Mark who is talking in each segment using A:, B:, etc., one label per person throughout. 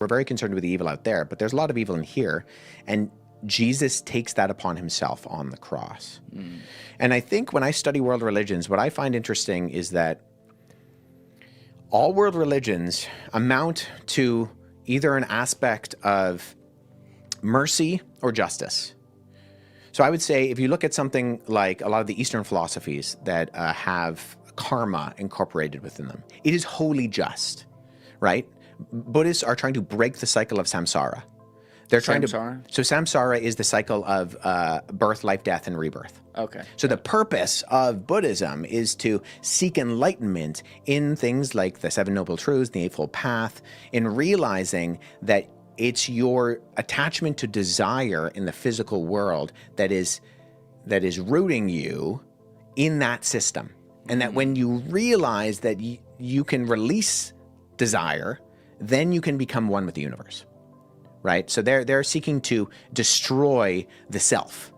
A: We're very concerned with the evil out there, but there's a lot of evil in here. And Jesus takes that upon himself on the cross. And I think when I study world religions, what I find interesting is that all world religions amount to either an aspect of mercy or justice. So I would say if you look at something like a lot of the Eastern philosophies that have karma incorporated within them, it is wholly just, right? Buddhists are trying to break the cycle of samsara. They're trying to. So samsara is the cycle of birth, life, death, and rebirth.
B: Okay.
A: So the purpose of Buddhism is to seek enlightenment in things like the Seven Noble Truths, the Eightfold Path, in realizing that it's your attachment to desire in the physical world that is rooting you in that system. And that when you realize that you can release desire, then you can become one with the universe, right? So they're seeking to destroy the self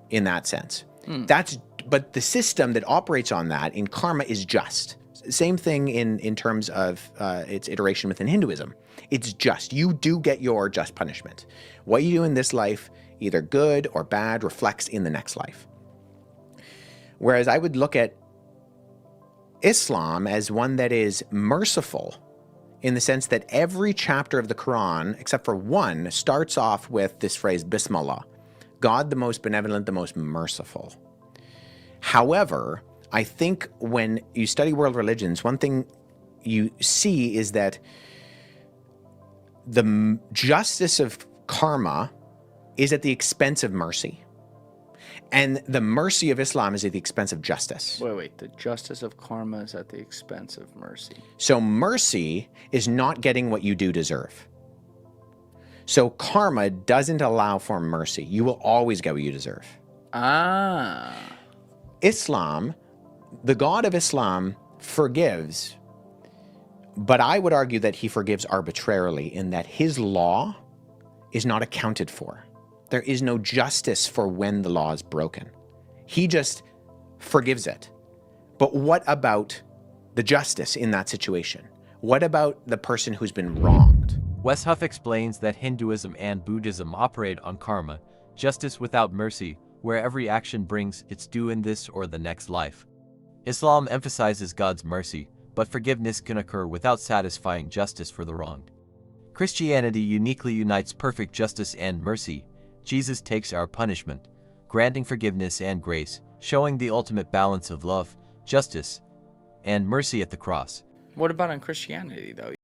A: in that sense. But the system that operates on that in karma is just. Same thing in terms of its iteration within Hinduism. It's just. You do get your just punishment. What you do in this life, either good or bad, reflects in the next life. Whereas I would look at Islam as one that is merciful in the sense that every chapter of the Quran, except for one, starts off with this phrase, Bismillah, God the most benevolent, the most merciful. However, I think when you study world religions, one thing you see is that the justice of karma is at the expense of mercy. And the mercy of Islam is at the expense of justice.
B: Wait. The justice of karma is at the expense of mercy.
A: So mercy is not getting what you do deserve. So karma doesn't allow for mercy. You will always get what you deserve. Islam, the God of Islam, forgives, but I would argue that he forgives arbitrarily in that his law is not accounted for. There is no justice for when the law is broken. He just forgives it. But what about the justice in that situation? What about the person who's been wronged?
C: WES HUFF explains that Hinduism and Buddhism operate on karma, justice without mercy, where every action brings its due in this or the next life. Islam emphasizes God's mercy, but forgiveness can occur without satisfying justice for the wronged. Christianity uniquely unites perfect justice and mercy. Jesus takes our punishment, granting forgiveness and grace, showing the ultimate balance of love, justice, and mercy at the cross.
B: What about in Christianity, though?